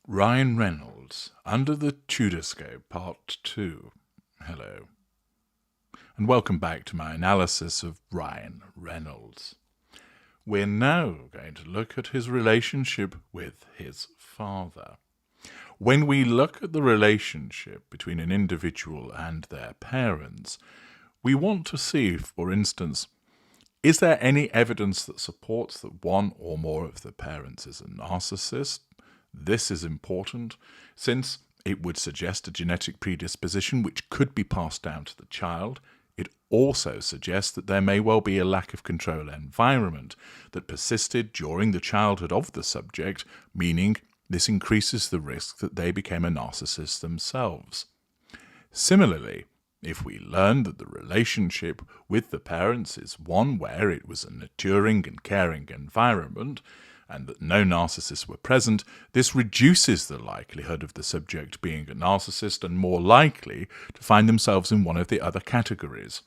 Ryan Reynolds, Under the Tudorscope, Part 2. Hello, and welcome back to my analysis of Ryan Reynolds. We're now going to look at his relationship with his father. When we look at the relationship between an individual and their parents, we want to see, for instance, is there any evidence that supports that one or more of the parents is a narcissist? This is important since it would suggest a genetic predisposition which could be passed down to the child. It also suggests that there may well be a lack of control environment that persisted during the childhood of the subject, meaning this increases the risk that they became a narcissist themselves. Similarly, if we learn that the relationship with the parents is one where it was a nurturing and caring environment, and that no narcissists were present, this reduces the likelihood of the subject being a narcissist and more likely to find themselves in one of the other categories.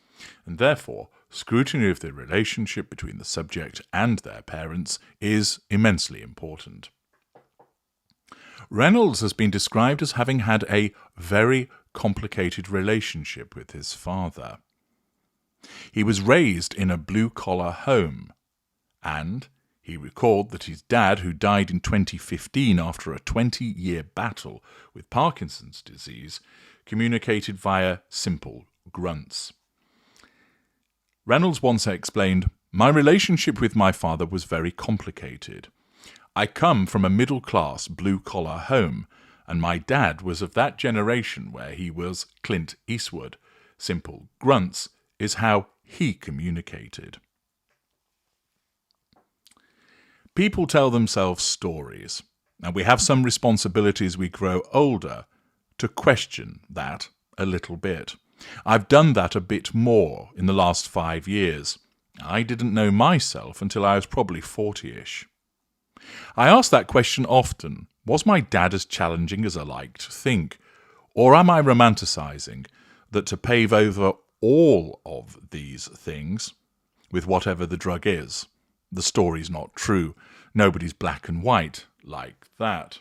And therefore, scrutiny of the relationship between the subject and their parents is immensely important. Reynolds has been described as having had a very complicated relationship with his father. He was raised in a blue-collar home, and he recalled that his dad, who died in 2015 after a 20-year battle with Parkinson's disease, communicated via simple grunts. Reynolds once explained, "My relationship with my father was very complicated. I come from a middle-class blue-collar home, and my dad was of that generation where he was Clint Eastwood. Simple grunts is how he communicated." People tell themselves stories, and we have some responsibility as we grow older to question that a little bit. I've done that a bit more in the last 5 years. I didn't know myself until I was probably 40-ish. I ask that question often. Was my dad as challenging as I like to think? Or am I romanticizing that to pave over all of these things with whatever the drug is? The story's not true. Nobody's black and white like that.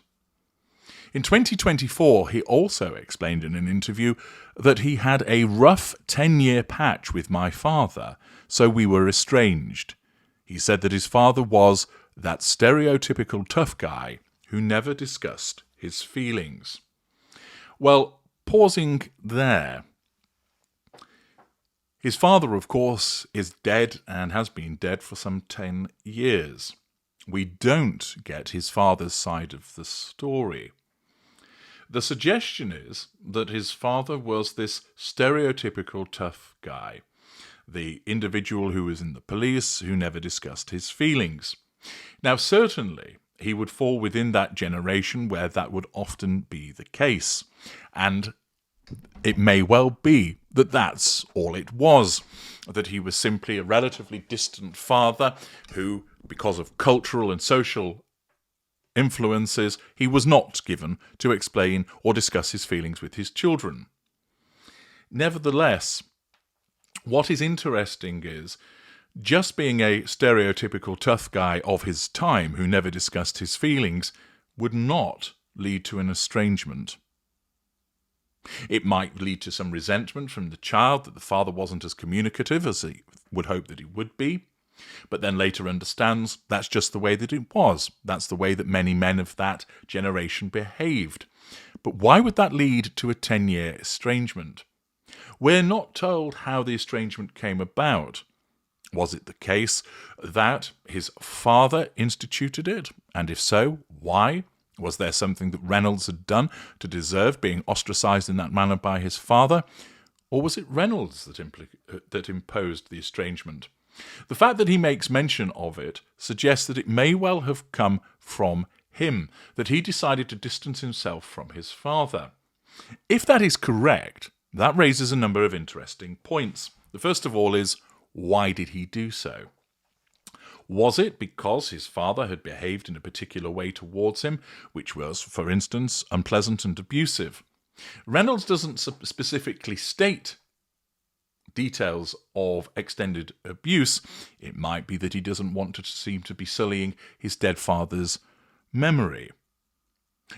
In 2024, he also explained in an interview that he had a rough 10-year patch with my father, so we were estranged. He said that his father was that stereotypical tough guy who never discussed his feelings. Well, pausing there. His father, of course, is dead and has been dead for some 10 years. We don't get his father's side of the story. The suggestion is that his father was this stereotypical tough guy, the individual who was in the police, who never discussed his feelings. Now, certainly, he would fall within that generation where that would often be the case, and it may well be that that's all it was, that he was simply a relatively distant father who, because of cultural and social influences, he was not given to explain or discuss his feelings with his children. Nevertheless, what is interesting is just being a stereotypical tough guy of his time who never discussed his feelings would not lead to an estrangement. It might lead to some resentment from the child that the father wasn't as communicative as he would hope that he would be, but then later understands that's just the way that it was. That's the way that many men of that generation behaved. But why would that lead to a 10-year estrangement? We're not told how the estrangement came about. Was it the case that his father instituted it? And if so, why? Was there something that Reynolds had done to deserve being ostracized in that manner by his father? Or was it Reynolds that imposed the estrangement? The fact that he makes mention of it suggests that it may well have come from him, that he decided to distance himself from his father. If that is correct, that raises a number of interesting points. The first of all is, why did he do so? Was it because his father had behaved in a particular way towards him, which was, for instance, unpleasant and abusive? Reynolds doesn't specifically state details of extended abuse. It might be that he doesn't want to seem to be sullying his dead father's memory.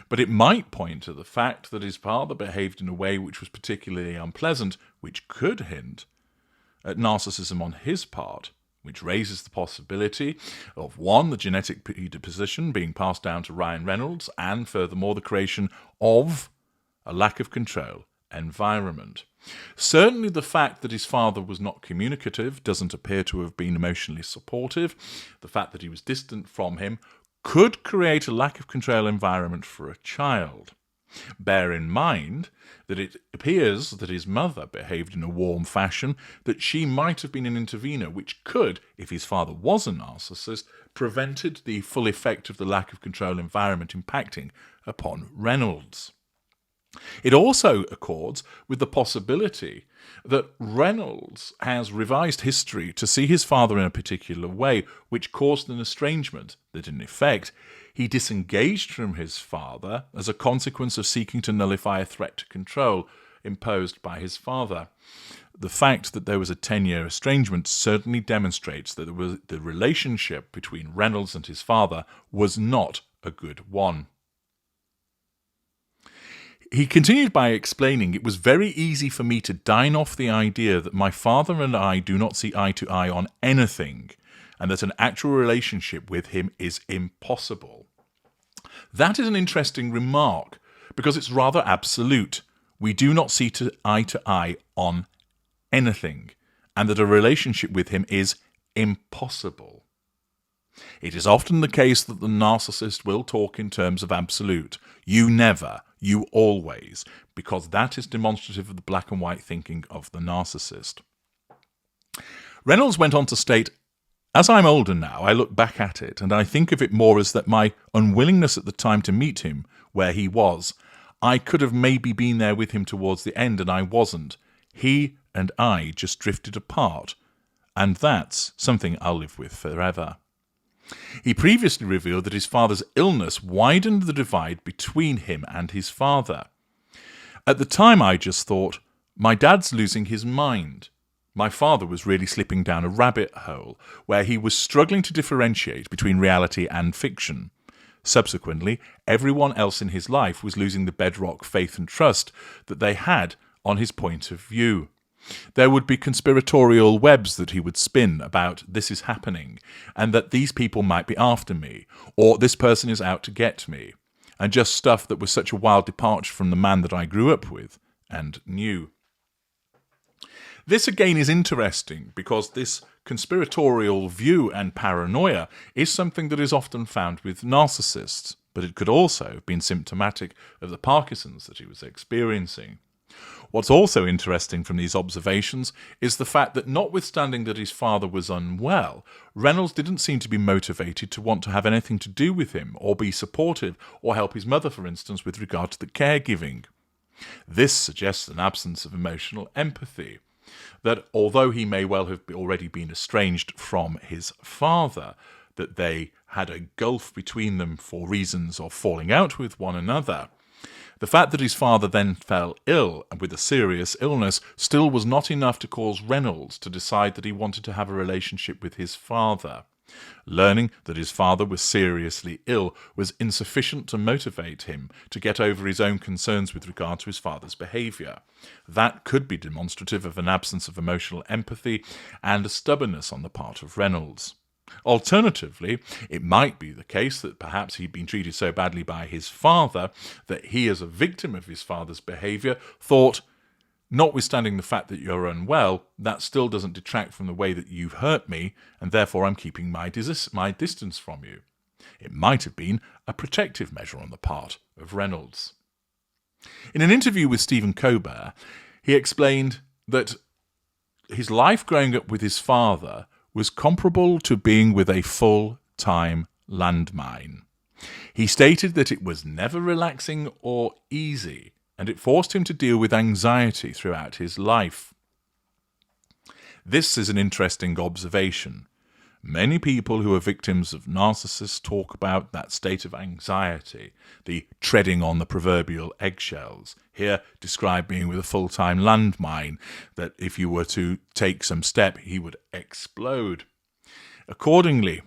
But it might point to the fact that his father behaved in a way which was particularly unpleasant, which could hint at narcissism on his part, which raises the possibility of, one, the genetic predisposition being passed down to Ryan Reynolds, and furthermore the creation of a lack of control environment. Certainly the fact that his father was not communicative, doesn't appear to have been emotionally supportive, the fact that he was distant from him, could create a lack of control environment for a child. Bear in mind that it appears that his mother behaved in a warm fashion, that she might have been an intervener, which could, if his father was a narcissist, prevented the full effect of the lack of control environment impacting upon Reynolds. It also accords with the possibility that Reynolds has revised history to see his father in a particular way, which caused an estrangement that, in effect, he disengaged from his father as a consequence of seeking to nullify a threat to control imposed by his father. The fact that there was a 10-year estrangement certainly demonstrates that the relationship between Reynolds and his father was not a good one. He continued by explaining, "It was very easy for me to dine off the idea that my father and I do not see eye to eye on anything, and that an actual relationship with him is impossible." That is an interesting remark, because it's rather absolute. We do not see eye to eye on anything, and that a relationship with him is impossible. It is often the case that the narcissist will talk in terms of absolute. You never, you always, because that is demonstrative of the black and white thinking of the narcissist. Reynolds went on to state, "As I'm older now, I look back at it, and I think of it more as that my unwillingness at the time to meet him where he was, I could have maybe been there with him towards the end, and I wasn't. He and I just drifted apart, and that's something I'll live with forever." He previously revealed that his father's illness widened the divide between him and his father. "At the time I just thought, my dad's losing his mind. My father was really slipping down a rabbit hole where he was struggling to differentiate between reality and fiction. Subsequently, everyone else in his life was losing the bedrock faith and trust that they had on his point of view. There would be conspiratorial webs that he would spin about this is happening, and that these people might be after me, or this person is out to get me, and just stuff that was such a wild departure from the man that I grew up with and knew." This again is interesting, because this conspiratorial view and paranoia is something that is often found with narcissists, but it could also have been symptomatic of the Parkinson's that he was experiencing. What's also interesting from these observations is the fact that, notwithstanding that his father was unwell, Reynolds didn't seem to be motivated to want to have anything to do with him, or be supportive, or help his mother, for instance, with regard to the caregiving. This suggests an absence of emotional empathy, that although he may well have already been estranged from his father, that they had a gulf between them for reasons of falling out with one another. The fact that his father then fell ill with a serious illness still was not enough to cause Reynolds to decide that he wanted to have a relationship with his father. Learning that his father was seriously ill was insufficient to motivate him to get over his own concerns with regard to his father's behaviour. That could be demonstrative of an absence of emotional empathy and a stubbornness on the part of Reynolds. Alternatively, it might be the case that perhaps he'd been treated so badly by his father that he, as a victim of his father's behaviour, thought, notwithstanding the fact that you're unwell, that still doesn't detract from the way that you've hurt me, and therefore I'm keeping my distance from you. It might have been a protective measure on the part of Reynolds. In an interview with Stephen Colbert, he explained that his life growing up with his father was comparable to being with a full-time landmine. He stated that it was never relaxing or easy, and it forced him to deal with anxiety throughout his life. This is an interesting observation. Many people who are victims of narcissists talk about that state of anxiety, the treading on the proverbial eggshells. Here described being with a full-time landmine, that if you were to take some step, he would explode. Accordingly,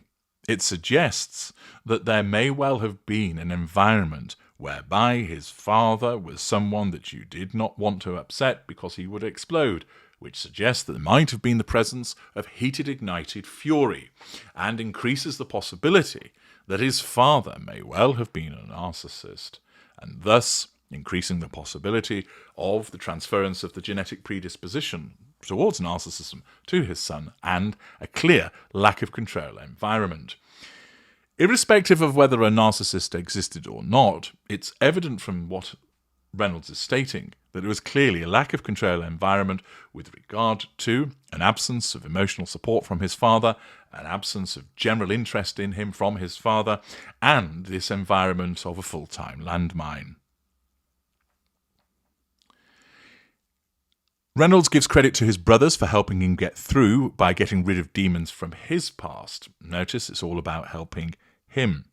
it suggests that there may well have been an environment whereby his father was someone that you did not want to upset because he would explode, which suggests that there might have been the presence of heated ignited fury, and increases the possibility that his father may well have been a narcissist, and thus increasing the possibility of the transference of the genetic predisposition towards narcissism to his son, and a clear lack of control environment. Irrespective of whether a narcissist existed or not, it's evident from what Reynolds is stating that there was clearly a lack of control environment with regard to an absence of emotional support from his father, an absence of general interest in him from his father, and this environment of a full-time landmine. Reynolds gives credit to his brothers for helping him get through by getting rid of demons from his past. Notice it's all about helping him.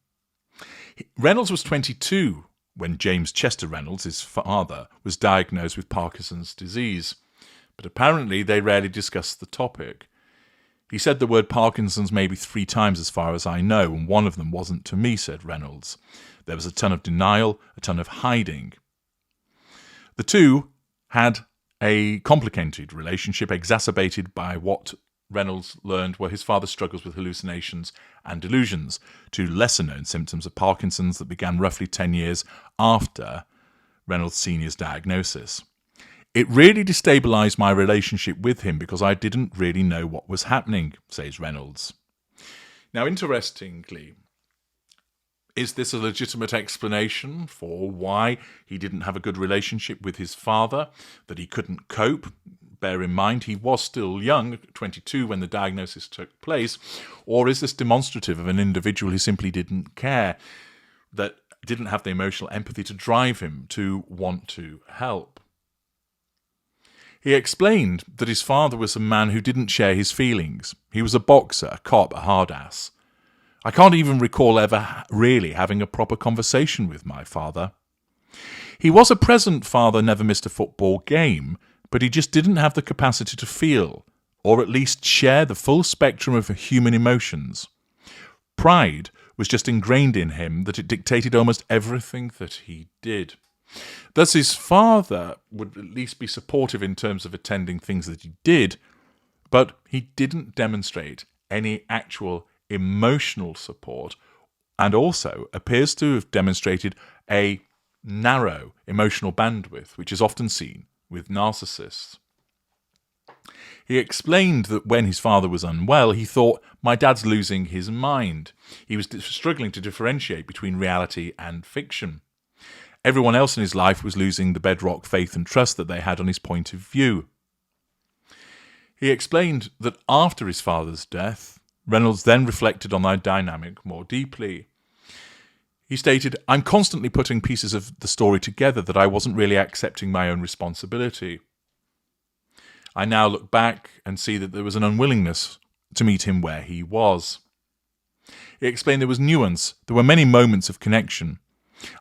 Reynolds was 22 when James Chester Reynolds, his father, was diagnosed with Parkinson's disease, but apparently they rarely discussed the topic. He said the word Parkinson's maybe 3 times as far as I know, and one of them wasn't to me, said Reynolds. There was a ton of denial, a ton of hiding. The two had a complicated relationship exacerbated by what Reynolds learned were his father's struggles with hallucinations and delusions, 2 lesser-known symptoms of Parkinson's that began roughly 10 years after Reynolds Sr.'s diagnosis. It really destabilised my relationship with him because I didn't really know what was happening, says Reynolds. Now, interestingly, is this a legitimate explanation for why he didn't have a good relationship with his father, that he couldn't cope? Bear in mind, he was still young, 22, when the diagnosis took place. Or is this demonstrative of an individual who simply didn't care, that didn't have the emotional empathy to drive him to want to help? He explained that his father was a man who didn't share his feelings. He was a boxer, a cop, a hard ass. I can't even recall ever really having a proper conversation with my father. He was a present father, never missed a football game, but he just didn't have the capacity to feel, or at least share the full spectrum of human emotions. Pride was just ingrained in him that it dictated almost everything that he did. Thus his father would at least be supportive in terms of attending things that he did, but he didn't demonstrate any actual emotional support, and also appears to have demonstrated a narrow emotional bandwidth, which is often seen with narcissists. He explained that when his father was unwell, he thought, my dad's losing his mind. He was struggling to differentiate between reality and fiction. Everyone else in his life was losing the bedrock faith and trust that they had on his point of view. He explained that after his father's death, Reynolds then reflected on their dynamic more deeply. He stated, I'm constantly putting pieces of the story together that I wasn't really accepting my own responsibility. I now look back and see that there was an unwillingness to meet him where he was. He explained there was nuance, there were many moments of connection.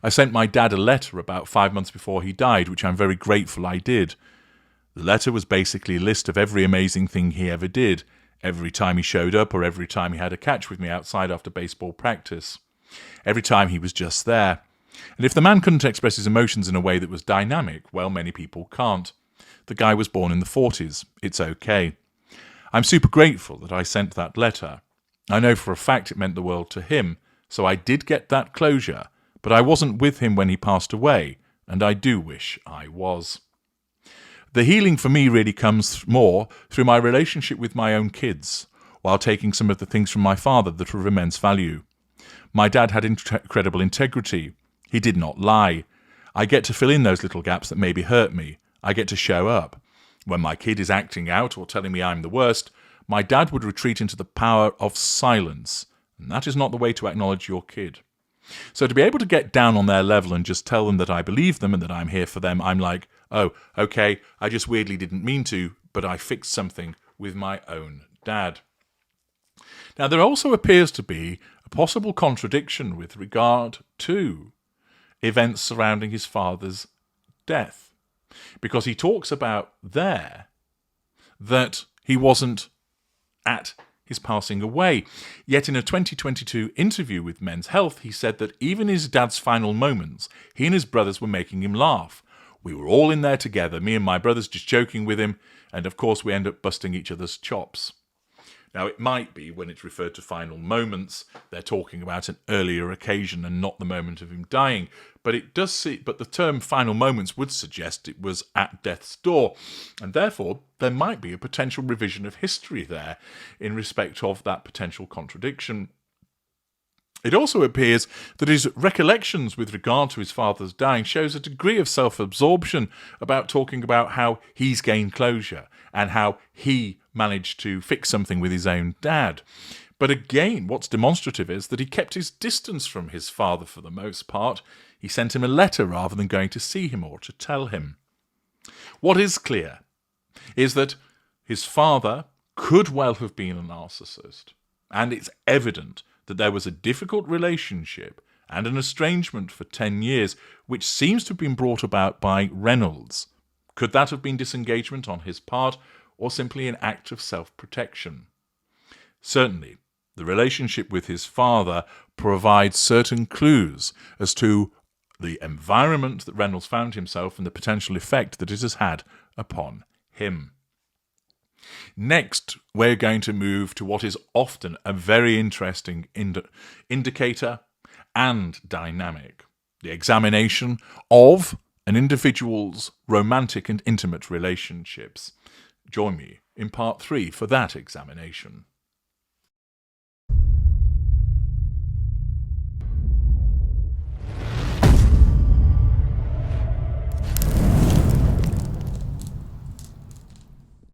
I sent my dad a letter about 5 months before he died, which I'm very grateful I did. The letter was basically a list of every amazing thing he ever did, every time he showed up or every time he had a catch with me outside after baseball practice. Every time he was just there. And if the man couldn't express his emotions in a way that was dynamic, well, many people can't. The guy was born in the 40s. It's okay. I'm super grateful that I sent that letter. I know for a fact it meant the world to him, so I did get that closure, but I wasn't with him when he passed away, and I do wish I was. The healing for me really comes more through my relationship with my own kids, while taking some of the things from my father that are of immense value. My dad had incredible integrity. He did not lie. I get to fill in those little gaps that maybe hurt me. I get to show up. When my kid is acting out or telling me I'm the worst, my dad would retreat into the power of silence, and that is not the way to acknowledge your kid. So to be able to get down on their level and just tell them that I believe them and that I'm here for them, I'm like, oh, okay, I just weirdly didn't mean to, but I fixed something with my own dad. Now, there also appears to be a possible contradiction with regard to events surrounding his father's death, because he talks about there that he wasn't at his passing away. Yet in a 2022 interview with Men's Health, he said that even in his dad's final moments, he and his brothers were making him laugh. We were all in there together, me and my brothers just joking with him, and of course we end up busting each other's chops. Now, it might be, when it's referred to final moments, they're talking about an earlier occasion and not the moment of him dying. But the term final moments would suggest it was at death's door. And therefore, there might be a potential revision of history there in respect of that potential contradiction. It also appears that his recollections with regard to his father's dying shows a degree of self-absorption about talking about how he's gained closure and how he managed to fix something with his own dad. But again, what's demonstrative is that he kept his distance from his father for the most part. He sent him a letter rather than going to see him or to tell him. What is clear is that his father could well have been a narcissist, and it's evident that there was a difficult relationship and an estrangement for 10 years, which seems to have been brought about by Reynolds. Could that have been disengagement on his part, or simply an act of self-protection? Certainly, the relationship with his father provides certain clues as to the environment that Reynolds found himself and the potential effect that it has had upon him. Next, we're going to move to what is often a very interesting indicator and dynamic: the examination of an individual's romantic and intimate relationships. Join me in part 3 for that examination.